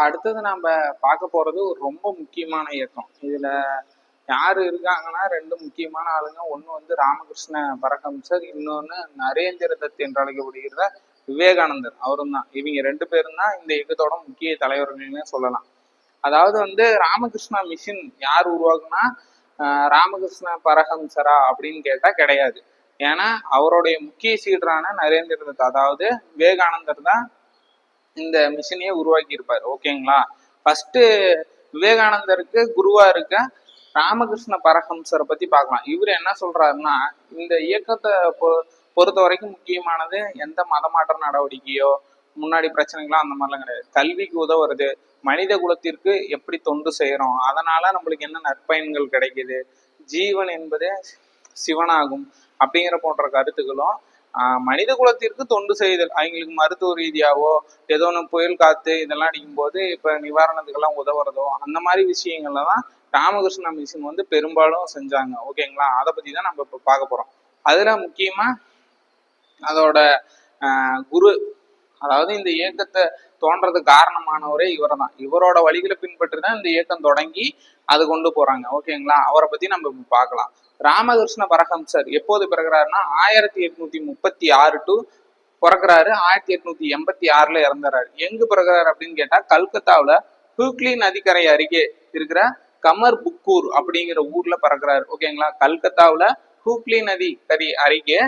அடுத்தது நம்ம பார்க்க போறது ஒரு ரொம்ப முக்கியமான இயக்கம். இதுல யாரு இருக்காங்கன்னா ரெண்டு முக்கியமான ஆளுங்க. ஒண்ணு வந்து ராமகிருஷ்ண பரமஹம்சர், இன்னொன்னு நரேந்திர தத் என்று அழைக்கப்படுகிற விவேகானந்தர். அவரும் தான். இவங்க ரெண்டு பேரும் தான் இந்த இயக்கத்தோட முக்கிய தலைவர்கள்னு சொல்லலாம். அதாவது வந்து ராமகிருஷ்ணா மிஷன் யார் உருவாக்குனா ராமகிருஷ்ண பரமஹம்சரா அப்படின்னு கேட்டா கிடையாது. ஏன்னா அவருடைய முக்கிய சீடரான நரேந்திர தத், அதாவது விவேகானந்தர் தான் இந்த மிஷினையே உருவாக்கி இருப்பார். ஓகேங்களா. ஃபர்ஸ்ட் விவேகானந்தருக்கு குருவா இருக்க ராமகிருஷ்ண பரமஹம்சரை பத்தி பார்க்கலாம். இவர் என்ன சொல்றாருன்னா, இந்த இயக்கத்தை பொறுத்த வரைக்கும் முக்கியமானது எந்த மதமாற்ற நடவடிக்கையோ முன்னாடி பிரச்சனைகளோ அந்த மாதிரிலாம் கிடையாது. கல்விக்கு உதவுறது, மனித குலத்திற்கு எப்படி தொண்டு செய்யறோம், அதனால நம்மளுக்கு என்ன நற்பயன்கள் கிடைக்குது, ஜீவன் என்பது சிவனாகும் அப்படிங்கிற போன்ற கருத்துக்களும், மனித குலத்திற்கு தொண்டு செய்தல், அவங்களுக்கு மருத்துவ ரீதியாவோ ஏதோ ஒன்று புயல் காத்து இதெல்லாம் அடிக்கும் போது இப்ப நிவாரணத்துக்கெல்லாம் உதவுறதோ அந்த மாதிரி விஷயங்கள்ல தான் ராமகிருஷ்ணா மிஷன் வந்து பெரும்பாலும் செஞ்சாங்க. ஓகேங்களா. அதை பத்தி தான் நம்ம இப்ப பார்க்க போறோம். அதுல முக்கியமா அதோட குரு, அதாவது இந்த இயக்கத்தை தோன்றதுக்கு காரணமானவரே இவரை தான். இவரோட வழிகளை பின்பற்றி தான் இந்த இயக்கம் தொடங்கி அது கொண்டு போறாங்க. ஓகேங்களா. அவரை பத்தி நம்ம இப்ப பார்க்கலாம். ராமகிருஷ்ண பரமஹம்சர் எப்போது பிறகுறாருன்னா 1836 டு பிறக்கிறாரு. 1886 இறந்துறாரு. எங்கு பிறகுறாரு அப்படின்னு கேட்டா கல்கத்தாவுல ஹூக்ளி நதிக்கரை அருகே இருக்கிற கமர் புக்கூர் அப்படிங்கிற ஊர்ல பிறக்கிறாரு. ஓகேங்களா. கல்கத்தாவுல ஹூக்ளி நதிக்கரை அருகே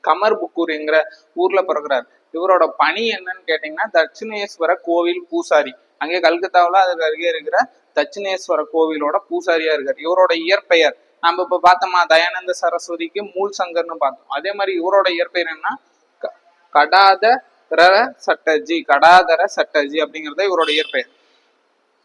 கமர் புக்கூர் என்கிற ஊர்ல பிறக்கிறாரு. இவரோட பணி என்னன்னு கேட்டீங்கன்னா தட்சிணேஸ்வர கோவில் பூசாரி. அங்கே கல்கத்தாவுல அதுக்கு அருகே இருக்கிற தட்சிணேஸ்வர கோவிலோட பூசாரியா இருக்காரு. இவரோட இயற்பெயர் நம்ம இப்ப பார்த்தோமா, தயானந்த சரஸ்வதிக்கு மூல் சங்கர்னு பார்த்தோம். அதே மாதிரி இவரோட இயற்பெயர் என்ன, கடாதர சட்டர்ஜி. கடாதர சட்டர்ஜி அப்படிங்கறத இவரோட இயற்பெயர்.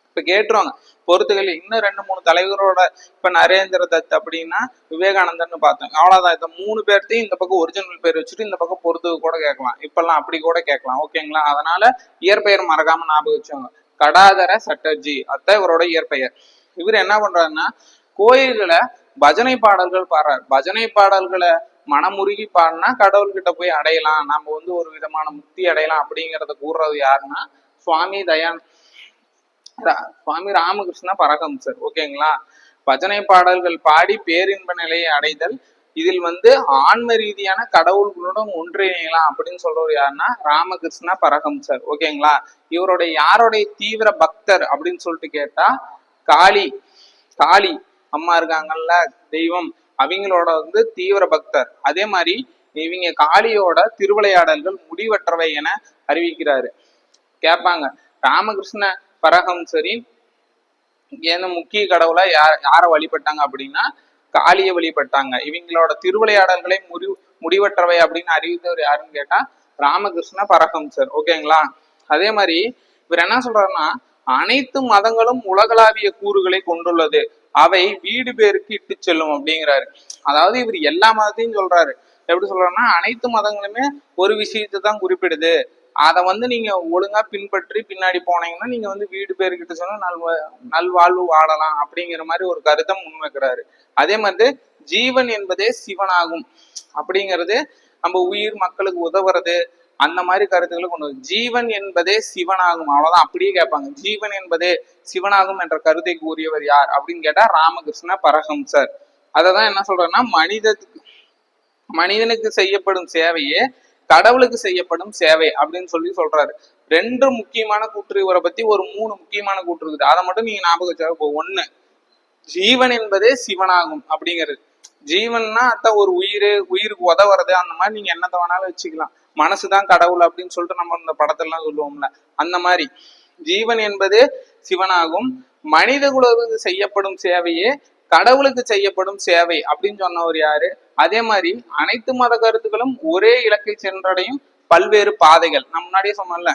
இப்ப கேட்டுருவாங்க பொறுத்துகள் இன்னும் 2-3 தலைவரோட, இப்ப நரேந்திர தத் அப்படின்னா விவேகானந்தர்னு பார்த்தோம். அவ்வளவுதான். இந்த 3 பேர்த்தையும் இந்த பக்கம் ஒரிஜினல் பேர் வச்சுட்டு இந்த பக்கம் பொறுத்து கூட கேட்கலாம். இப்பெல்லாம் அப்படி கூட கேட்கலாம். ஓகேங்களா. அதனால இயற்பெயர் மறக்காம ஞாபகம் வச்சவங்க. கடாதர சட்டர்ஜி அதான் இவரோட இயற்பெயர். இவர் என்ன பண்றாருன்னா கோயில்களை பஜனை பாடல்கள் பாடுறாரு. பஜனை பாடல்களை மனமுருகி பாடினா கடவுள்கிட்ட போய் அடையலாம், நம்ம வந்து ஒரு விதமான முக்தி அடையலாம் அப்படிங்கிறத கூறுறது யாருன்னா சுவாமி ராமகிருஷ்ண பரமஹம்சர். ஓகேங்களா. பஜனை பாடல்கள் பாடி பேரின்ப நிலையை அடைதல், இதில் வந்து ஆன்ம ரீதியான கடவுள்களுடன் ஒன்றிணையலாம் அப்படின்னு சொல்றது யாருன்னா ராமகிருஷ்ண பரமஹம்சர். ஓகேங்களா. இவருடைய யாருடைய தீவிர பக்தர் அப்படின்னு சொல்லிட்டு கேட்டா காளி அம்மா இருக்காங்கல்ல, தெய்வம், அவங்களோட வந்து தீவிர பக்தர். அதே மாதிரி இவங்க காளியோட திருவிளையாடல்கள் முடிவற்றவை என அறிவிக்கிறாரு. கேட்பாங்க ராமகிருஷ்ண பரமஹம்சரின் ஏன்னா முக்கிய கடவுளா யாரை வழிபட்டாங்க அப்படின்னா காளியை வழிபட்டாங்க. இவங்களோட திருவிளையாடல்களை முடிவற்றவை அப்படின்னு அறிவித்தவர் யாருன்னு கேட்டா ராமகிருஷ்ண பரமஹம்சர். ஓகேங்களா. அதே மாதிரி இவர் என்ன சொல்றாருன்னா அனைத்து மதங்களும் உலகளாவிய கூறுகளை கொண்டுள்ளது, அவை வீடு பேருக்கு இட்டு செல்லும் அப்படிங்கிறாரு. அதாவது இவர் எல்லா மதத்தையும் சொல்றாரு. எப்படி சொல்றாருன்னா அனைத்து மதங்களுமே ஒரு விஷயத்தை தான் குறிப்பிடுது, அதை வந்து நீங்க ஒழுங்கா பின்பற்றி பின்னாடி போனீங்கன்னா நீங்க வந்து வீடு பேருக்கிட்ட சொன்னா நல்வாழ்வு வாழலாம் அப்படிங்கிற மாதிரி ஒரு கருத்தை முன்வைக்கிறாரு. அதே மாதிரி ஜீவன் என்பதே சிவனாகும் அப்படிங்கிறது, நம்ம உயிர் மக்களுக்கு உதவுறது, அந்த மாதிரி கருத்துக்களை கொண்டு ஜீவன் என்பதே சிவனாகும். அவ்வளவுதான். அப்படியே கேட்பாங்க ஜீவன் என்பதே சிவனாகும் என்ற கருத்தை கூறியவர் யார் அப்படின்னு கேட்டா ராமகிருஷ்ண பரமஹம்சர். அததான் என்ன சொல்றேன்னா மனிதனுக்கு செய்யப்படும் சேவையே கடவுளுக்கு செய்யப்படும் சேவை அப்படின்னு சொல்றாரு. 2 முக்கியமான கூற்று இவரை பத்தி, ஒரு 3 முக்கியமான கூற்று இருக்குது. அதை மட்டும் நீங்க ஞாபகம் வச்சாக. 1, ஜீவன் என்பதே சிவனாகும் அப்படிங்கிறது. ஜீவன்னா அதான் ஒரு உயிருக்கு உதவுறது, அந்த மாதிரி நீங்க என்னத்தை வேணாலும் வச்சுக்கலாம். மனசுதான் கடவுள் அப்படின்னு சொல்லிட்டு நம்ம இந்த படத்தெல்லாம் சொல்லுவோம்ல, அந்த மாதிரி ஜீவன் என்பது சிவனாகும், மனித குலத்துக்கு செய்யப்படும் சேவையே கடவுளுக்கு செய்யப்படும் சேவை அப்படின்னு சொன்னவர் யாரு. அதே மாதிரி அனைத்து மத கருத்துக்களும் ஒரே இலக்கை சென்றடையும் பல்வேறு பாதைகள். நான் முன்னாடியே சொன்னேன்ல,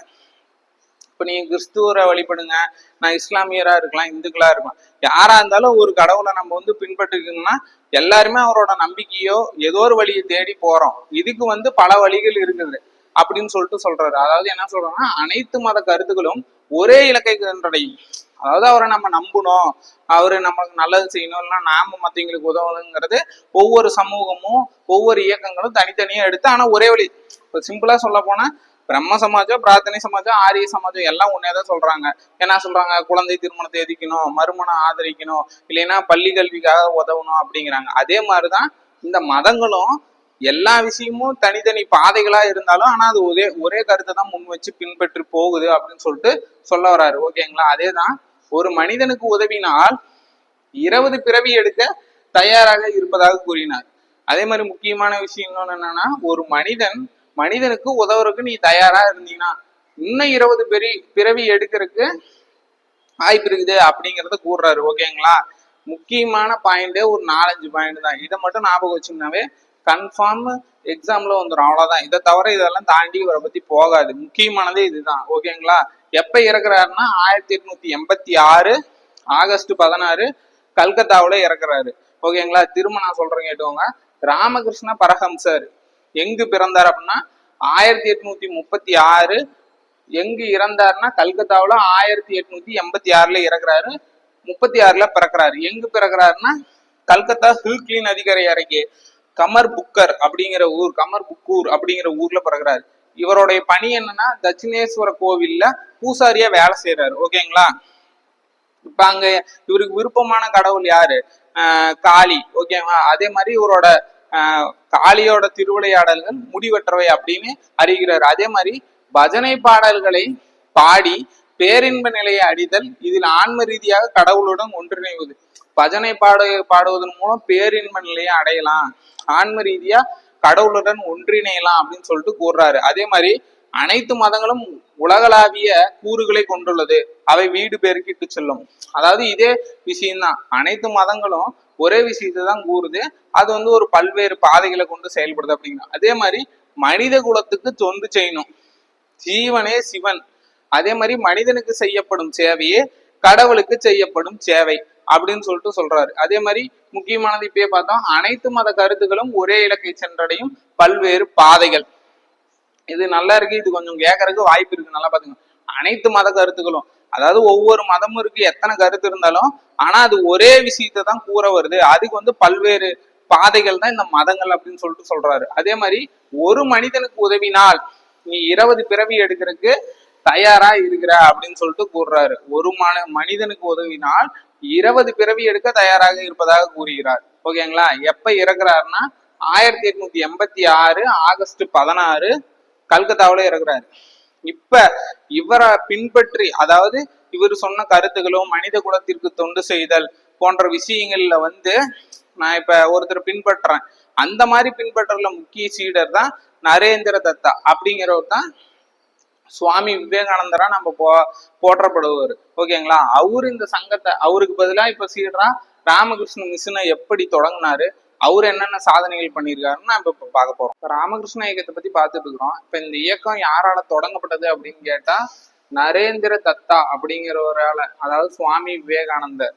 இப்ப நீங்க கிறிஸ்துவரை வழிபடுங்க, நான் இஸ்லாமியரா இருக்கலாம், இந்துக்களா இருக்கலாம், யாரா இருந்தாலும் ஒரு கடவுளை நம்ம வந்து பின்பற்றுக்கணும்னா எல்லாருமே அவரோட நம்பிக்கையோ ஏதோ ஒரு வழியை தேடி போறோம். இதுக்கு வந்து பல வழிகள் இருக்குது அப்படின்னு சொல்றாரு. அதாவது என்ன சொல்றோம்னா அனைத்து மத கருத்துக்களும் ஒரே இலக்கை சென்றடையும். அதாவது அவரை நம்ம நம்பணும், அவரு நமக்கு நல்லது செய்யணும், இல்லைன்னா நாம மத்தவங்களுக்கு உதவணுங்கிறது ஒவ்வொரு சமூகமும் ஒவ்வொரு இயக்கங்களும் தனித்தனியா எடுத்து, ஆனா ஒரே வழி. இப்போ சிம்பிளா சொல்ல போனா பிரம்ம சமாஜம், பிரார்த்தனை சமாஜம், ஆரிய சமாஜம் எல்லாம் ஒன்னேதான் சொல்றாங்க. என்ன சொல்றாங்க? குழந்தை திருமணத்தை எதிக்கணும், மறுமணம் ஆதரிக்கணும், இல்லைன்னா பள்ளி கல்விக்காக உதவணும் அப்படிங்கிறாங்க. அதே மாதிரிதான் இந்த மதங்களும் எல்லா விஷயமும் தனித்தனி பாதைகளா இருந்தாலும் ஆனா அது ஒரே கருத்தை தான் முன் வச்சு பின்பற்றி போகுது அப்படின்னு சொல்லிட்டு சொல்ல வர்றாரு. ஓகேங்களா? அதேதான் ஒரு மனிதனுக்கு உதவினால் 20 பிறவி எடுக்க தயாராக இருப்பதாக கூறினார். அதே மாதிரி முக்கியமான விஷயம் இன்னொன்னு என்னன்னா, ஒரு மனிதனுக்கு உதவுறதுக்கு நீ தயாரா இருந்தீங்கன்னா இன்னும் 20 பிறவி எடுக்கிறதுக்கு வாய்ப்பு இருக்குது அப்படிங்கறத கூறுறாரு. ஓகேங்களா? முக்கியமான பாயிண்டே ஒரு 4-5 பாயிண்ட் தான். இதை மட்டும் ஞாபகம் வச்சுங்கனாவே கன்ஃபார்ம் எக்ஸாம்ல வந்துடும். அவ்வளவுதான். இதை தவிர இதெல்லாம் தாண்டி இவரை பத்தி போகாது. முக்கியமானதே இதுதான். ஓகேங்களா? எப்ப இறக்குறாருன்னா 1886 ஆகஸ்ட் 16 கல்கத்தாவுல இறக்குறாரு. ஓகேங்களா? திரும்ப நான் சொல்றேன் கேட்டுக்கோங்க. ராமகிருஷ்ண பரஹம்சர் எங்கு பிறந்தார் அப்படின்னா 1836. எங்கு இறந்தாருன்னா கல்கத்தாவுல 1886 இறக்குறாரு. 36 பிறக்கிறாரு. எங்கு பிறக்கிறாருன்னா கல்கத்தா ஹில்கிளி நதிக்கரை அருகே கமர் புக்கர் அப்படிங்கிற ஊர், கமர் புக்கூர் அப்படிங்கிற ஊர்ல பிறகுறாரு. இவருடைய பணி என்னன்னா தட்சிணேஸ்வர கோவில்ல பூசாரியா வேலை செய்யறாரு. ஓகேங்களா? இப்ப அங்க இவருக்கு விருப்பமான கடவுள் யாரு? காளி. ஓகேவா? அதே மாதிரி இவரோட காளியோட திருவிளையாடல்கள் முடிவற்றவை அப்படின்னு அறிகிறார். அதே மாதிரி பஜனை பாடல்களை பாடி பேரின்ப நிலையை அடிதல், இதில் ஆன்ம ரீதியாக கடவுளுடன் ஒன்றிணைவது. பஜனை பாடுவதன் மூலம் பேரின்ப நிலையை அடையலாம், ஆன்ம ரீதியா கடவுளுடன் ஒன்றிணையலாம் அப்படின்னு சொல்லிட்டு கூறுறாரு. அதே மாதிரி அனைத்து மதங்களும் உலகளாவிய கூறுகளை கொண்டுள்ளது, அவை வீடு பெருக்கிட்டு செல்லும். அதாவது இதே விஷயம்தான். அனைத்து மதங்களும் ஒரே விஷயத்தை தான் கூறுது, அது வந்து ஒரு பல்வேறு பாதைகளை கொண்டு செயல்படுது அப்படிங்கிற. அதே மாதிரி மனித குலத்துக்கு தொண்டு செய்யணும், ஜீவனே சிவன். அதே மாதிரி மனிதனுக்கு செய்யப்படும் சேவையே கடவுளுக்கு செய்யப்படும் சேவை அப்படின்னு சொல்லிட்டு சொல்றாரு. அதே மாதிரி முக்கியமானது இப்பயே பார்த்தோம், அனைத்து மத கருத்துக்களும் ஒரே இலக்கை சென்றடையும் பல்வேறு பாதைகள். இது நல்லா இருக்கு. இது கொஞ்சம் கேட்கறதுக்கு வாய்ப்பு இருக்கு. நல்லா பாத்துங்க. அனைத்து மத கருத்துக்களும், அதாவது ஒவ்வொரு மதமும் இருக்கு, எத்தனை கருத்து இருந்தாலும் ஆனா அது ஒரே விஷயத்தை தான் கூற வருது. அதுக்கு வந்து பல்வேறு பாதைகள் தான் இந்த மதங்கள் அப்படின்னு சொல்லிட்டு சொல்றாரு. அதே மாதிரி ஒரு மனிதனுக்கு உதவினால் நீ 20 பிறவி எடுக்கிறதுக்கு தயாரா இருக்கிற அப்படின்னு சொல்லிட்டு கூறுறாரு. ஒரு மனிதனுக்கு உதவினால் 20 பிறவி எடுக்க தயாராக இருப்பதாக கூறுகிறார். ஓகேங்களா? எப்ப இறக்குறாருன்னா 1886 ஆகஸ்ட் 16 கல்கத்தாவில இறக்குறாரு. இப்ப இவரை பின்பற்றி, அதாவது இவர் சொன்ன கருத்துக்களும் மனித குலத்திற்கு தொண்டு செய்தல் போன்ற விஷயங்கள்ல வந்து நான் இப்ப ஒருத்தர் பின்பற்றுறேன். அந்த மாதிரி பின்பற்றல முக்கிய சீடர் தான் நரேந்திர தத்தா அப்படிங்கிறவர் தான் சுவாமி விவேகானந்தரா நம்ம போற்றப்படுவார். ஓகேங்களா? அவரு இந்த சங்கத்தை, அவருக்கு பதிலா இப்ப சீடரா ராமகிருஷ்ண மிஷனை எப்படி தொடங்கினாரு, அவர் என்னென்ன சாதனைகள் பண்ணியிருக்காருன்னு நம்ம இப்ப பார்க்க போறோம். ராமகிருஷ்ண இயக்கத்தை பத்தி பார்த்துட்டு இருக்கிறோம். இப்ப இந்த இயக்கம் யாரால தொடங்கப்பட்டது அப்படின்னு கேட்டா நரேந்திர தத்தா அப்படிங்கிறவரால, அதாவது சுவாமி விவேகானந்தர்.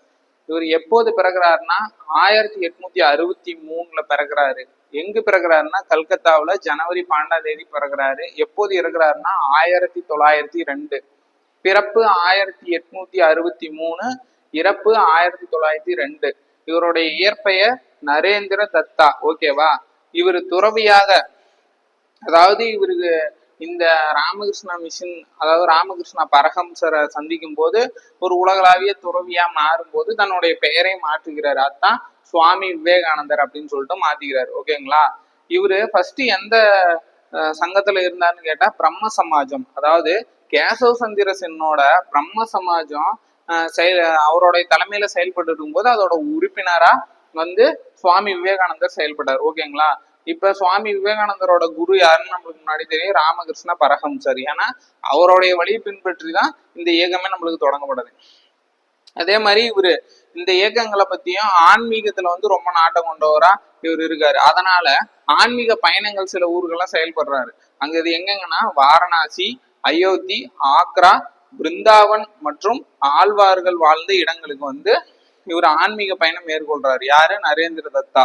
இவர் எப்போது பிறகுறாருன்னா 1863 பிறகுறாரு. எங்கு பிறகுறாருன்னா கல்கத்தாவுல ஜனவரி 12 பிறகுறாரு. எப்போது இறக்குறாருன்னா 1902. பிறப்பு 1863, இறப்பு 1902. இவருடைய இயற்பெயர் நரேந்திர தத்தா. ஓகேவா? இவர் துறவியாக, அதாவது இவருக்கு இந்த ராமகிருஷ்ண மிஷன், அதாவது ராமகிருஷ்ண பரஹம்சரை சந்திக்கும் போது ஒரு உலகளாவிய துறவியா மாறும்போது தன்னுடைய பெயரை மாற்றுகிறார். அதுதான் சுவாமி விவேகானந்தர் அப்படின்னு சொல்லிட்டு மாத்திக்கிறாரு. ஓகேங்களா? இவரு ஃபர்ஸ்ட் எந்த சங்கத்துல இருந்தாருன்னு கேட்டா பிரம்ம சமாஜம், அதாவது கேசவ சந்திர சென்னோட பிரம்ம சமாஜம் அவருடைய தலைமையில செயல்பட்டு இருக்கும் போது அதோட உறுப்பினரா வந்து சுவாமி விவேகானந்தர் செயல்பட்டார். ஓகேங்களா? இப்ப சுவாமி விவேகானந்தரோட குரு யாருன்னு நம்மளுக்கு முன்னாடி தெரியும், ராமகிருஷ்ண பரஹம்சர். ஏன்னா அவருடைய வழியை பின்பற்றி தான் இந்த இயக்கமே நம்மளுக்கு தொடங்கப்படுது. அதே மாதிரி இவரு இந்த இயக்கங்களை பத்தியும் ஆன்மீகத்துல வந்து ரொம்ப நாட்டம் கொண்டவரா இவர் இருக்காரு. அதனால ஆன்மீக பயணங்கள் சில ஊர்கள்லாம் செயல்படுறாரு. அங்க இது எங்கெங்கன்னா வாரணாசி, அயோத்தி, ஆக்ரா, பிருந்தாவன் மற்றும் ஆழ்வார்கள் வாழ்ந்த இடங்களுக்கு வந்து இவர் ஆன்மீக பயணம் மேற்கொள்றாரு. யாரு? நரேந்திர தத்தா.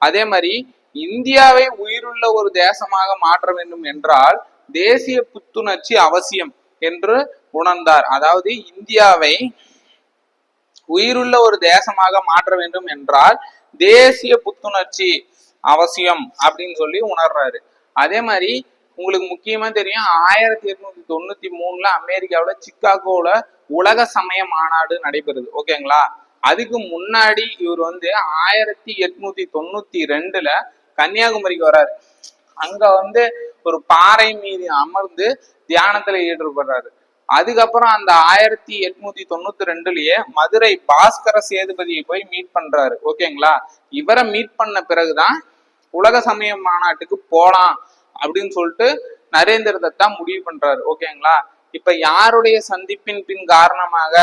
அதே மாதிரி இந்தியாவை உயிருள்ள ஒரு தேசமாக மாற்ற வேண்டும் என்றால் தேசிய புத்துணர்ச்சி அவசியம் என்று உணர்ந்தார். அதாவது இந்தியாவை உயிருள்ள ஒரு தேசமாக மாற்ற வேண்டும் என்றால் தேசிய புத்துணர்ச்சி அவசியம் அப்படின்னு சொல்லி உணர்றாரு. அதே மாதிரி உங்களுக்கு முக்கியமா தெரியும் 1893 அமெரிக்காவுல சிக்காகோல உலக சமய மாநாடு நடைபெறுது. ஓகேங்களா? அதுக்கு முன்னாடி இவர் வந்து 1892 கன்னியாகுமரிக்கு வர்றாரு. அங்க வந்து ஒரு பாறை மீது அமர்ந்து தியானத்துல ஈடுபடுறாரு. அதுக்கப்புறம் அந்த 1892 மதுரை பாஸ்கர சேதுபதியை போய் மீட் பண்றாரு. ஓகேங்களா? இவரை மீட் பண்ண பிறகுதான் உலக சமய மாநாட்டுக்கு போலாம் அப்படின்னு சொல்லிட்டு நரேந்திர தத்தா முடிவு பண்றாரு. ஓகேங்களா? இப்ப யாருடைய சந்திப்பின் பின் காரணமாக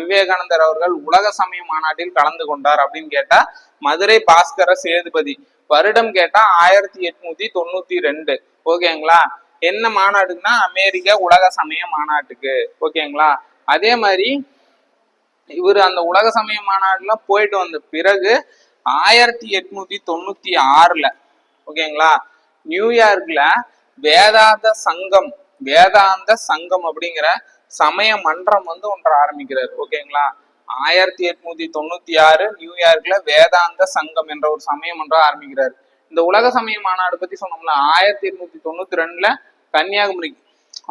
விவேகானந்தர் அவர்கள் உலக சமய மாநாட்டில் கலந்து கொண்டார் அப்படின்னு கேட்டா மதுரை பாஸ்கர சேதுபதி. வருடம் கேட்டா 1892. ஓகேங்களா? என்ன மாநாடுன்னா அமெரிக்க உலக சமய மாநாட்டுக்கு. ஓகேங்களா? அதே மாதிரி இவர் அந்த உலக சமய மாநாடுல போயிட்டு வந்த பிறகு 1896 ஓகேங்களா நியூயார்க்ல வேதாந்த சங்கம் அப்படிங்கிற சமய மன்றம் வந்து ஒன்றை ஆரம்பிக்கிறார். ஓகேங்களா? 1896 நியூயார்க்ல வேதாந்த சங்கம் என்ற ஒரு சமய மன்றம் ஆரம்பிக்கிறார். இந்த உலக சமய மாநாடு பத்தி சொன்னோம்ல, 1892 கன்னியாகுமரிக்கு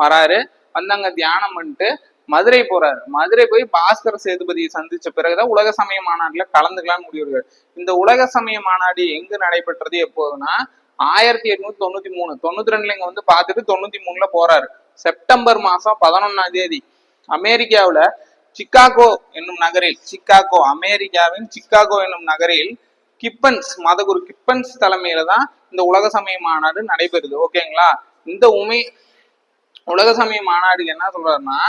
வராரு. வந்து அங்க தியானம் பண்ணிட்டு மதுரை போறாரு. மதுரை போய் பாஸ்கர சேதுபதியை சந்திச்ச பிறகுதான் உலக சமய மாநாட்டுல கலந்துக்கலாம்னு முடிவு. இந்த உலக சமய மாநாடு எங்கு நடைபெற்றது எப்போதுன்னா 1893 92 இங்க வந்து பார்த்துட்டு 93 போறாரு. செப்டம்பர் மாசம் 11 அமெரிக்காவுல சிக்காகோ என்னும் நகரில் அமெரிக்காவின் சிக்காகோ என்னும் நகரில் மதகுரு கிப்பன்ஸ் தலைமையில தான் இந்த உலக சமய மாநாடு நடைபெறுது. ஓகேங்களா? இந்த உலக சமய மாநாடு என்ன சொல்றாருன்னா,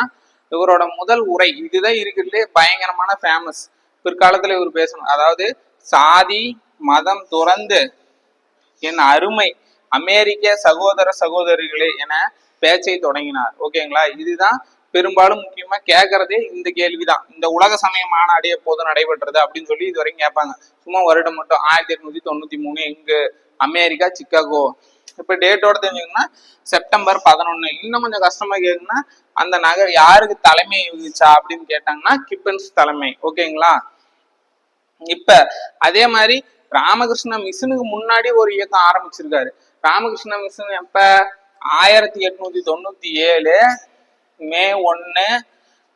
இவரோட முதல் உரை இதுதான் இருக்கிறதுலே பயங்கரமான ஃபேமஸ். பிற்காலத்துல இவர் பேசணும். அதாவது சாதி மதம் துறந்து என் அருமை அமெரிக்க சகோதர சகோதரிகளே என பேச்சை தொடங்கினார். ஓகேங்களா? இதுதான் பெரும்பாலும் முக்கியமா கேட்கறதே இந்த கேள்விதான். இந்த உலக சமய மாநாடு எப்போது நடைபெற்றது அப்படின்னு சொல்லி இது வரைக்கும் கேட்பாங்க. சும்மா வருடம் மட்டும் 1893 எங்கு அமெரிக்கா சிக்காகோ. இப்ப டேட்டோட தெரிஞ்சுக்கணும்னா செப்டம்பர் 11. இன்னும் கொஞ்சம் கஷ்டமா கேக்குன்னா அந்த நகர் யாருக்கு தலைமை வகிச்சா அப்படின்னு கேட்டாங்கன்னா கிப்பன்ஸ் தலைமை. ஓகேங்களா? இப்ப அதே மாதிரி ராமகிருஷ்ண மிஷனுக்கு முன்னாடி ஒரு இயக்கம் ஆரம்பிச்சிருக்காரு. ராமகிருஷ்ண மிஷன் எப்ப 1897 மே 1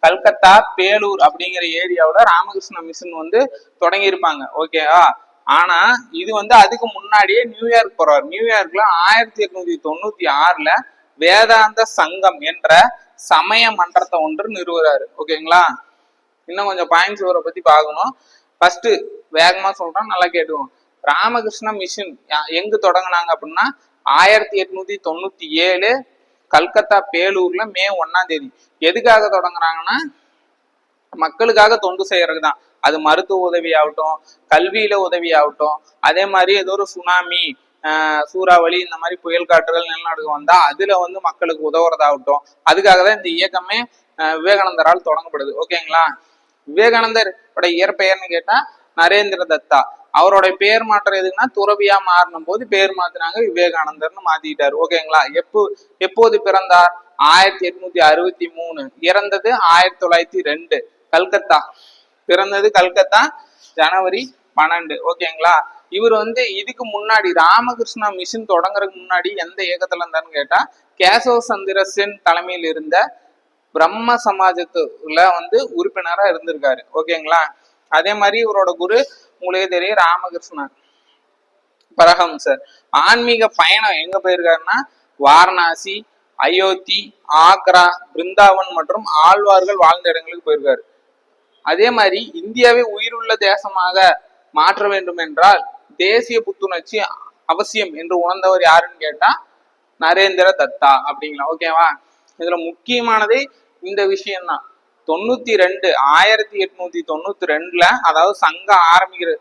கல்கத்தா பேலூர் அப்படிங்கிற ஏரியாவோட ராமகிருஷ்ண மிஷன் வந்து தொடங்கியிருப்பாங்க. ஓகேவா? ஆனா இது வந்து அதுக்கு முன்னாடியே நியூயார்க் போறாரு. நியூயார்க்ல 1896 வேதாந்த சங்கம் என்ற சமய மன்றத்தை ஒன்று நிறுவுறாரு. ஓகேங்களா? இன்னும் கொஞ்சம் பாயிண்ட்ஸ் இவரை பத்தி பார்க்கணும். ஃபர்ஸ்ட் வேகமா சொல்றேன், நல்லா கேட்டுவோம். ராமகிருஷ்ண மிஷன் எங்கு தொடங்கினாங்க அப்படின்னா 1897 கல்கத்தா பேலூர்ல மே 1 எதுக்காக தொடங்குறாங்கன்னா மக்களுக்காக தொண்டு செய்யறதுதான். அது மருத்துவ உதவி ஆகட்டும், கல்வியில உதவி ஆகட்டும், அதே மாதிரி ஏதோ ஒரு சுனாமி சூறாவளி இந்த மாதிரி புயல் காற்றுகள் நிலநடுக்கம் வந்தா அதுல வந்து மக்களுக்கு உதவுறதாகட்டும், அதுக்காக தான் இந்த இயக்கமே விவேகானந்தரால் தொடங்கப்படுது. ஓகேங்களா? விவேகானந்தர் இயற்பெயர்னு கேட்டா நரேந்திர தத்தா. அவரோட பேர் மாற்றம் எதுக்குன்னா துறவியா மாறினும் போது பேர் மாத்தினாங்க, விவேகானந்தர்னு மாத்திட்டாரு. ஓகேங்களா? எப்போது பிறந்தார்? 1863. இறந்தது 1902 கல்கத்தா. பிறந்தது கல்கத்தா ஜனவரி 12. ஓகேங்களா? இவர் வந்து இதுக்கு முன்னாடி ராமகிருஷ்ணா மிஷன் தொடங்குறதுக்கு முன்னாடி எந்த இயக்கத்துல இருந்தாருன்னு கேட்டா கேசவ சந்திர சென் தலைமையில் இருந்த பிரம்ம சமாஜத்துல வந்து உறுப்பினரா இருந்திருக்காரு. ஓகேங்களா? அதே மாதிரி இவரோட குரு உங்களுக்கே தெரியும் ராமகிருஷ்ணன் பரஹம்சர். ஆன்மீக பயணம் எங்க போயிருக்காருன்னா வாரணாசி, அயோத்தி, ஆக்ரா, பிருந்தாவன் மற்றும் ஆழ்வார்கள் வாழ்ந்த இடங்களுக்கு போயிருக்காரு. அதே மாதிரி இந்தியாவை உயிருள்ள தேசமாக மாற்ற வேண்டும் என்றால் தேசிய புத்துணர்ச்சி அவசியம் என்று உணர்ந்தவர் யாருன்னு கேட்டா நரேந்திர தத்தா அப்படிங்களா. ஓகேவா? இதுல முக்கியமானதே இந்த விஷயம்தான். 1892 அதாவது சங்கம் ஆரம்பிக்கிற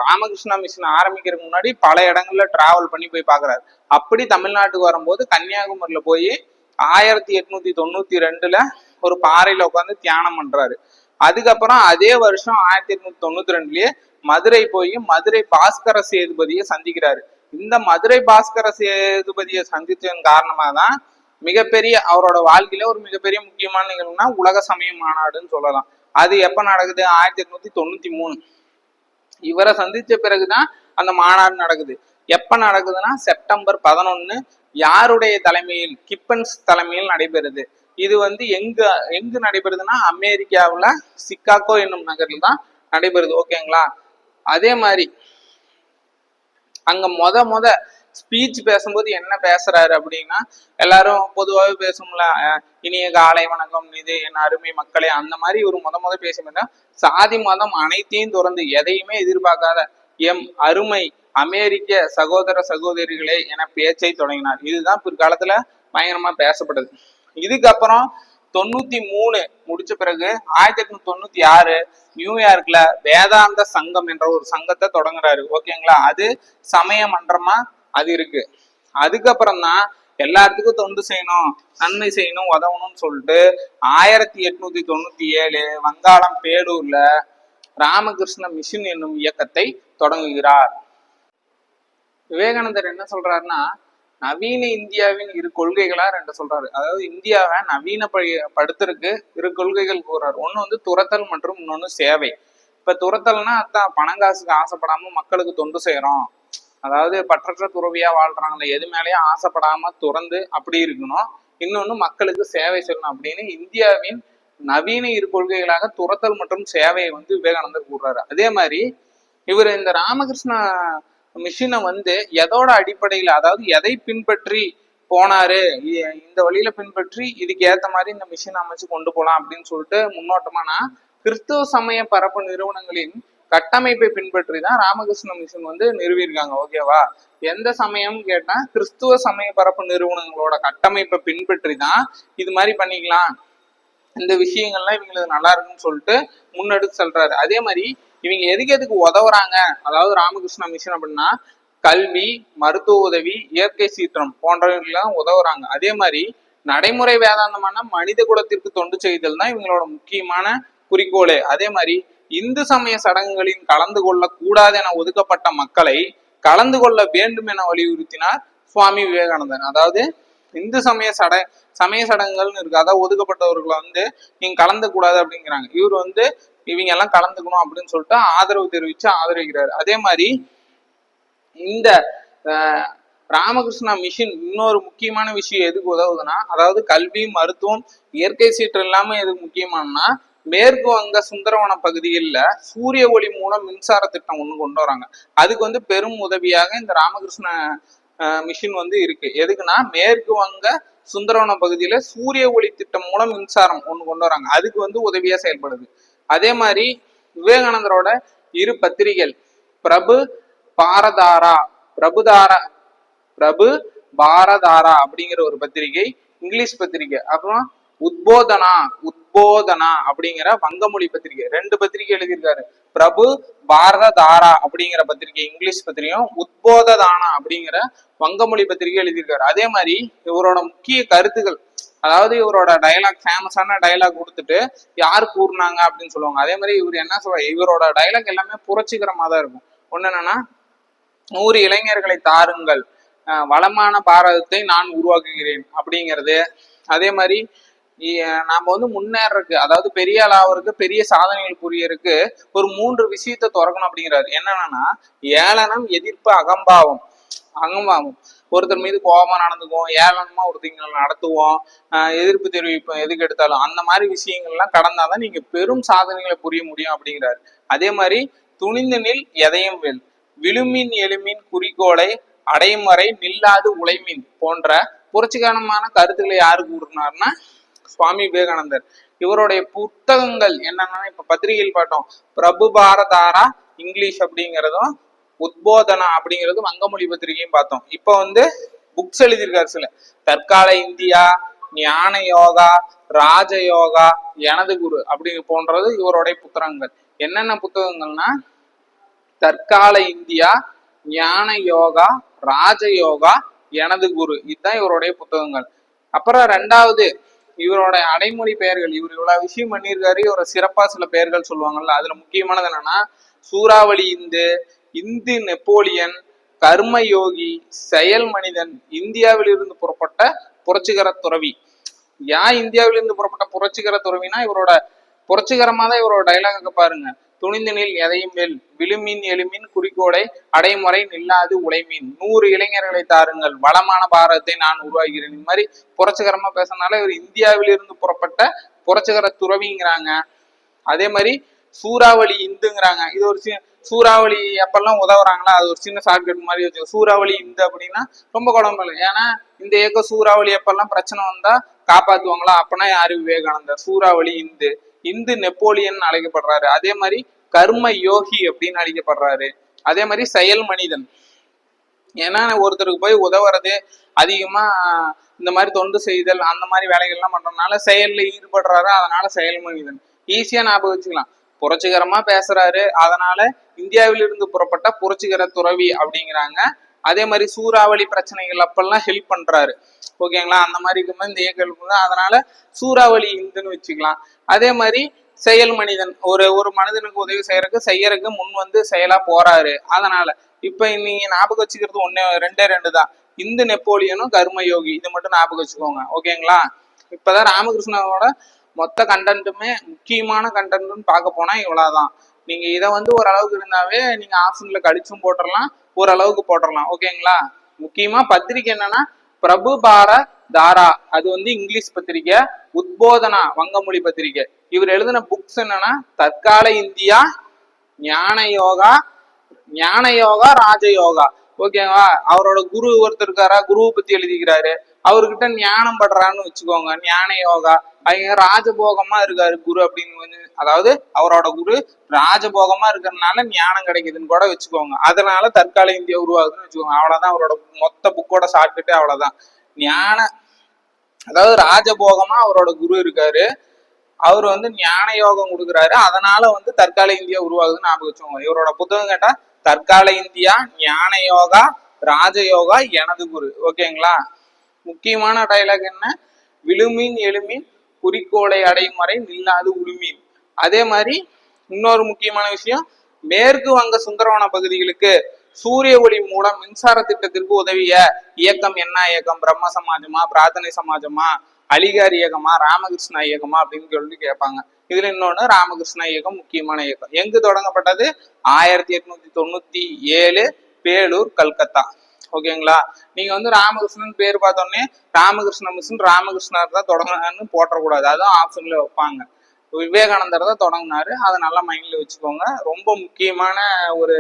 ராமகிருஷ்ணா மிஷன் ஆரம்பிக்கிறதுக்கு முன்னாடி பல இடங்கள்ல டிராவல் பண்ணி போய் பாக்குறாரு. அப்படி தமிழ்நாட்டுக்கு வரும்போது கன்னியாகுமரியில போய் 1892 ஒரு பாறையில உட்காந்து தியானம் பண்றாரு. அதுக்கப்புறம் அதே வருஷம் 1892 மதுரை போய் மதுரை பாஸ்கர சேதுபதியை சந்திக்கிறாரு. இந்த மதுரை பாஸ்கர சேதுபதியை சந்திச்சதன் காரணமா தான் மிகப்பெரிய அவரோட வாழ்க்கையில ஒரு மிகப்பெரிய முக்கியமான நிகழ்வுனா உலக சமய மாநாடுன்னு சொல்லலாம். அது எப்ப நடக்குது? 1893. இவரை சந்திச்ச பிறகுதான் அந்த மாநாடு நடக்குது. எப்ப நடக்குதுன்னா செப்டம்பர் 11 யாருடைய தலைமையில், கிப்பன்ஸ் தலைமையில் நடைபெறுது. இது வந்து எங்கு நடைபெறுதுன்னா அமெரிக்காவுல சிக்காகோ என்னும் நகரில் தான் நடைபெறுது. ஓகேங்களா. அதே மாதிரி அங்க முத ஸ்பீச் பேசும்போது என்ன பேசுறாரு அப்படின்னா, எல்லாரும் பொதுவாகவே பேசும்ல, இனிய காலை வணக்கம், இது என் அருமை மக்களே, அந்த மாதிரி ஒரு முத பேசும்போது சாதி மதம் அனைத்தையும் துறந்து எதையுமே எதிர்பார்க்காத எம் அருமை அமெரிக்க சகோதர சகோதரிகளே என பேச்சை தொடங்கினார். இதுதான் பிற்காலத்துல பயங்கரமா பேசப்படுது. இதுக்கப்புறம் 93 முடிச்ச பிறகு 1896 நியூயார்க்ல வேதாந்த சங்கம் என்ற ஒரு சங்கத்தை தொடங்குறாரு. ஓகேங்களா. அது சமய மன்றமா அது இருக்கு. அதுக்கப்புறம் தான் எல்லாத்துக்கும் தொண்டு செய்யணும், நன்மை செய்யணும், உதவணும்னு சொல்லிட்டு 1897 வங்காளம் பேலூர்ல ராமகிருஷ்ண மிஷன் என்னும் இயக்கத்தை தொடங்குகிறார். விவேகானந்தர் என்ன சொல்றாருன்னா, நவீன இந்தியாவின் இரு கொள்கைகளா ரெண்டு சொல்றாரு. அதாவது இந்தியாவை நவீன படுத்துறதுக்கு இரு கொள்கைகள் கூறாரு. ஒண்ணு வந்து துரத்தல் மற்றும் இன்னொன்னு சேவை. இப்ப துரத்தல்னா அதான் பணங்காசுக்கு ஆசைப்படாம மக்களுக்கு தொண்டு செய்யறோம், அதாவது பற்றற்ற துறவியா வாழ்றாங்களே, எது மேலேயும் ஆசைப்படாம துறந்து அப்படி இருக்கணும். இன்னொன்னு மக்களுக்கு சேவை செய்யணும் அப்படின்னு இந்தியாவின் நவீன இரு கொள்கைகளாக துரத்தல் மற்றும் சேவையை வந்து விவேகானந்தர் கூறுறாரு. அதே மாதிரி இவர் இந்த ராமகிருஷ்ண மிஷினை வந்து எதோட அடிப்படையில, அதாவது எதை பின்பற்றி போனாரு, இந்த வழியில பின்பற்றி இதுக்கு ஏத்த மாதிரி இந்த மிஷின் அமைச்சு கொண்டு போலாம் அப்படின்னு சொல்லிட்டு முன்னோட்டமானா கிறிஸ்துவ சமய பரப்பு நிறுவனங்களின் கட்டமைப்பை பின்பற்றி தான் ராமகிருஷ்ண மிஷன் வந்து நிறுவியிருக்காங்க. ஓகேவா. எந்த சமயம் கேட்டா கிறிஸ்துவ சமய பரப்பு நிறுவனங்களோட கட்டமைப்பை பின்பற்றி தான் இது மாதிரி பண்ணிக்கலாம், இந்த விஷயங்கள்லாம் இவங்களுக்கு நல்லா இருக்குன்னு சொல்லிட்டு முன்னெடுத்து சொல்றாரு. அதே மாதிரி இவங்க எதுக்கு உதவுறாங்க, அதாவது ராமகிருஷ்ண மிஷன் அப்படின்னா கல்வி, மருத்துவ உதவி, இயற்கை சீற்றம் போன்றவர்களெல்லாம் உதவுறாங்க. அதே மாதிரி நடைமுறை வேதாந்தமான மனித குலத்திற்கு தொண்டு செய்தல் தான் இவங்களோட முக்கியமான குறிக்கோளே. அதே மாதிரி இந்து சமய சடங்குகளில் கலந்து கொள்ள கூடாது என ஒதுக்கப்பட்ட மக்களை கலந்து கொள்ள வேண்டும் என வலியுறுத்தினார் சுவாமி விவேகானந்தன். அதாவது இந்து சமய சடங்குகள்னு இருக்கு, அதாவது ஒதுக்கப்பட்டவர்களை வந்து நீங்க கலந்து கூடாது அப்படிங்கிறாங்க. இவர் வந்து இவங்க எல்லாம் கலந்துக்கணும் அப்படின்னு சொல்லிட்டு ஆதரவு தெரிவிச்சு ஆதரிக்கிறாரு. அதே மாதிரி இந்த ராமகிருஷ்ணா மிஷன் இன்னொரு முக்கியமான விஷயம் எதுக்கு உதவுதுன்னா, அதாவது கல்வி, மருத்துவம், இயற்கை சீற்றம் இல்லாம எதுக்கு முக்கியமானனா, மேற்கு வங்க சுந்தரவன பகுதிகளில் சூரிய ஒளி மூலம் மின்சார திட்டம் ஒண்ணு கொண்டு வராங்க. அதுக்கு வந்து பெரும் உதவியாக இந்த ராமகிருஷ்ண மிஷின் வந்து இருக்கு. எதுக்குன்னா மேற்கு வங்க சுந்தரவன பகுதியில சூரிய ஒளி திட்டம் மூலம் மின்சாரம் ஒண்ணு கொண்டு வராங்க, அதுக்கு வந்து உதவியா செயல்படுது. அதே மாதிரி விவேகானந்தரோட இரு பத்திரிகைகள் பிரபு பாரதாரா பிரபு பாரதாரா அப்படிங்கிற ஒரு பத்திரிகை, இங்கிலீஷ் பத்திரிகை, அப்புறம் உத்போதனா அப்படிங்கிற வங்கமொழி பத்திரிகை, ரெண்டு பத்திரிகை எழுதியிருக்காரு. பிரபு பாரதாரா அப்படிங்கிற பத்திரிகை இங்கிலீஷ் பத்திரிகையும், உத்போததானா அப்படிங்கிற வங்கமொழி பத்திரிகை எழுதியிருக்காரு. அதே மாதிரி இவரோட முக்கிய கருத்துக்கள், அதாவது இவரோட டைலாக், ஃபேமஸான டைலாக் கொடுத்துட்டு யார் கூறுனாங்க அப்படின்னு சொல்லுவாங்க. அதே மாதிரி இவர் என்ன சொல்ற, இவரோட டைலாக் எல்லாமே புரட்சிகரமா தான் இருக்கும். ஒண்ணு என்னன்னா, 100 இளைஞர்களை தாருங்கள், வளமான பாரதத்தை நான் உருவாக்குகிறேன் அப்படிங்கிறது. அதே மாதிரி நாம வந்து முன்னேறதுக்கு, அதாவது பெரிய ஆளாவருக்கு, பெரிய சாதனைகள் புரியறதுக்கு ஒரு 3 விஷயத்த திறக்கணும் அப்படிங்கிறாரு. என்னன்னா, ஏளனம், எதிர்ப்பு, அகம்பாவம். ஒருத்தர் மீது கோபமா நடந்துக்குவோம், ஏளனமா ஒருத்தங்க நடத்துவோம், எதிர்ப்பு தெரிவிப்போம் எதுக்கு எடுத்தாலும். அந்த மாதிரி விஷயங்கள்லாம் கடந்தாதான் நீங்க பெரும் சாதனைகளை புரிய முடியும் அப்படிங்கிறாரு. அதே மாதிரி துணிந்து நில், எதையும் வெல், விழுமின் எழுமின் குறிக்கோளை அடையும் வரை நில்லாது உழைமின் போன்ற புரட்சிகரமான கருத்துக்களை யாரு கூறினார்னா சுவாமி விவேகானந்தர். இவருடைய புத்தகங்கள் என்னன்னா, இப்ப பத்திரிகையில் பார்த்தோம், பிரபு பாரதாரா இங்கிலீஷ் அப்படிங்கிறதும், உத்போதனா அப்படிங்கிறதும் வங்கமொழி பத்திரிகையும் பார்த்தோம். இப்ப வந்து புக்ஸ் எழுதியிருக்காரு சில, தற்கால இந்தியா, ஞான யோகா, ராஜயோகா, எனது குரு அப்படி போன்றது இவருடைய புத்தகங்கள். என்னென்ன புத்தகங்கள்னா, தற்கால இந்தியா, ஞான யோகா, ராஜயோகா, எனது குரு, இதுதான் இவருடைய புத்தகங்கள். அப்புறம் ரெண்டாவது இவரோட அடைமொழி பெயர்கள். இவர் இவ்வளவு விஷயம் பண்ணியிருக்காரு, இவரை சிறப்பா சில பெயர்கள் சொல்லுவாங்கல்ல, அதுல முக்கியமானது என்னன்னா, சூறாவளி இந்து நெப்போலியன், கர்மயோகி, செயல் மனிதன், இந்தியாவிலிருந்து புறப்பட்ட புரட்சிகர துறவி. ஏன் இந்தியாவிலிருந்து புறப்பட்ட புரட்சிகர துறவினா, இவரோட புரட்சிகரமா தான் இவரோட டைலாக பாருங்க. துணிந்தனில் எதையும் வெல், விழுமீன் எழுமீன் குறிக்கோளை அடைமுறை நில்லாது உழைமீன், 100 இளைஞர்களை தாருங்கள், வளமான பாரதத்தை நான் உருவாகிறேன். இந்த மாதிரி புரட்சிகரமா பேசினால இவர் இந்தியாவில் இருந்து புறப்பட்ட புரட்சிகர துறவிங்கிறாங்க. அதே மாதிரி சூறாவளி இந்துங்கிறாங்க. இது ஒரு சூறாவளி அப்பெல்லாம் உதவுறாங்களா, அது ஒரு சின்ன ஷார்ட்கட் மாதிரி வச்சு சூறாவளி இந்து அப்படின்னா ரொம்ப குழம்பு. ஏன்னா இந்த இயக்கம் சூறாவளி அப்பெல்லாம் பிரச்சனை வந்தா காப்பாத்துவாங்களா, அப்பனா யாரு, விவேகானந்தர். சூறாவளி இந்து. இந்து நெப்போலியன் அழைக்கப்படுறாரு. அதே மாதிரி கர்ம யோகி அப்படின்னு அழைக்கப்படுறாரு. அதே மாதிரி செயல் மனிதன். ஏன்னா ஒருத்தருக்கு போய் உதவுறது அதிகமா இந்த மாதிரி தொண்டு செய்தல் அந்த மாதிரி வேலைகள்லாம் பண்றதுனால செயல்ல ஈடுபடுறாரு, அதனால செயல் மனிதன். ஈஸியா ஞாபகம் வச்சுக்கலாம். புரட்சிகரமா பேசுறாரு, அதனால இந்தியாவிலிருந்து புறப்பட்ட புரட்சிகர துறவி அப்படிங்கிறாங்க. அதே மாதிரி சூறாவளி பிரச்சனைகள் அப்பெல்லாம் ஹெல்ப் பண்றாரு. ஓகேங்களா, அந்த மாதிரி இருக்கும்போது இந்த இயக்கம், அதனால சூறாவளி இந்துன்னு வச்சுக்கலாம். அதே மாதிரி செயல் மனிதன், ஒரு மனிதனுக்கு உதவி செய்யறதுக்கு முன் வந்து செயலா போறாரு. அதனால இப்ப நீங்க ஞாபகம் வச்சுக்கிறது ரெண்டு தான், இந்து நெப்போலியனும் கர்மயோகி. இது மட்டும் ஞாபகம் வச்சுக்கோங்க. ஓகேங்களா, இப்பதான் ராமகிருஷ்ணனோட மொத்த கண்டென்ட்டுமே முக்கியமான கண்டென்ட்னு பார்க்க போனா இவ்வளவுதான். நீங்க இதை வந்து ஓரளவுக்கு இருந்தாவே நீங்க ஆப்ஷன்ல கழிச்சும் போட்டுடலாம், ஓரளவுக்கு போட்டுடலாம். ஓகேங்களா, முக்கியமா பத்திரிக்கை என்னன்னா பிரபு பாரத் தாரா, அது வந்து இங்கிலீஷ் பத்திரிக்கை. உத்போதனா வங்கமொழி பத்திரிக்கை. இவர் எழுதின புக்ஸ் என்னன்னா தற்கால இந்தியா, ஞான யோகா, ராஜயோகா. ஓகேவா, அவரோட குரு ஒருத்தர் இருக்காரா, குருவை பத்தி எழுதிக்கிறாரு. அவர்கிட்ட ஞானம் படுறான்னு வச்சுக்கோங்க, ஞான யோகா. அவங்க ராஜபோகமா இருக்காரு குரு அப்படின்னு, அதாவது அவரோட குரு ராஜபோகமா இருக்கிறதுனால ஞானம் கிடைக்குதுன்னு கூட வச்சுக்கோங்க. அதனால தற்கால இந்தியா உருவாகுதுன்னு வச்சுக்கோங்க. அவ்வளவுதான் அவரோட மொத்த புக்கோட ஷார்ட்கட்டே அவ்வளவுதான். அதாவது ராஜபோகமா அவரோட குரு இருக்காரு, அவர் வந்து ஞான யோகம் கொடுக்குறாரு, அதனால வந்து தற்கால இந்தியா உருவாகுதுன்னு ஞாபகம் வச்சுக்கோங்க. இவரோட புத்தகம் கேட்டா தற்கால இந்தியா, ஞான யோகா, ராஜயோகா, எனது குரு. ஓகேங்களா, முக்கியமான டைலாக் என்ன, விழுமீன் எழுமீன் குறிக்கோளை அடையும் வரை நில்லாது உழுமீன். அதே மாதிரி இன்னொரு முக்கியமான விஷயம், மேற்கு வங்க சுந்தரவன பகுதிகளுக்கு சூரிய ஒளி மூலம் மின்சார திட்டத்திற்கு உதவிய இயக்கம் என்ன இயக்கம், பிரம்ம சமாஜமா, பிரார்த்தனை சமாஜமா, அலிகார் இயக்கமா, ராமகிருஷ்ணா இயக்கமா அப்படின்னு சொல்லி கேட்பாங்க. இதுல இன்னொன்னு, ராமகிருஷ்ணா இயக்கம் முக்கியமான இயக்கம். எங்கு தொடங்கப்பட்டது, 1897 பேலூர், கல்கத்தா. ஓகேங்களா, நீங்க வந்து ராமகிருஷ்ணன் பேர் பார்த்தோன்னே ராமகிருஷ்ண மிஷன் ராமகிருஷ்ணர் தான் தொடங்கினான்னு போட்டக்கூடாது, அதுவும் ஆப்ஷன்ல வைப்பாங்க. விவேகானந்தர் தான் தொடங்கினாரு, அதை நல்லா மைண்ட்ல வச்சுக்கோங்க. ரொம்ப முக்கியமான ஒரு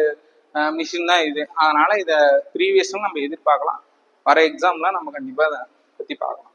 மிஷின் தான் இது. அதனால இதை ப்ரீவியஸும் நம்ம எதிர்பார்க்கலாம், வர எக்ஸாம்ல நம்ம கண்டிப்பா அதை பத்தி பார்க்கலாம்.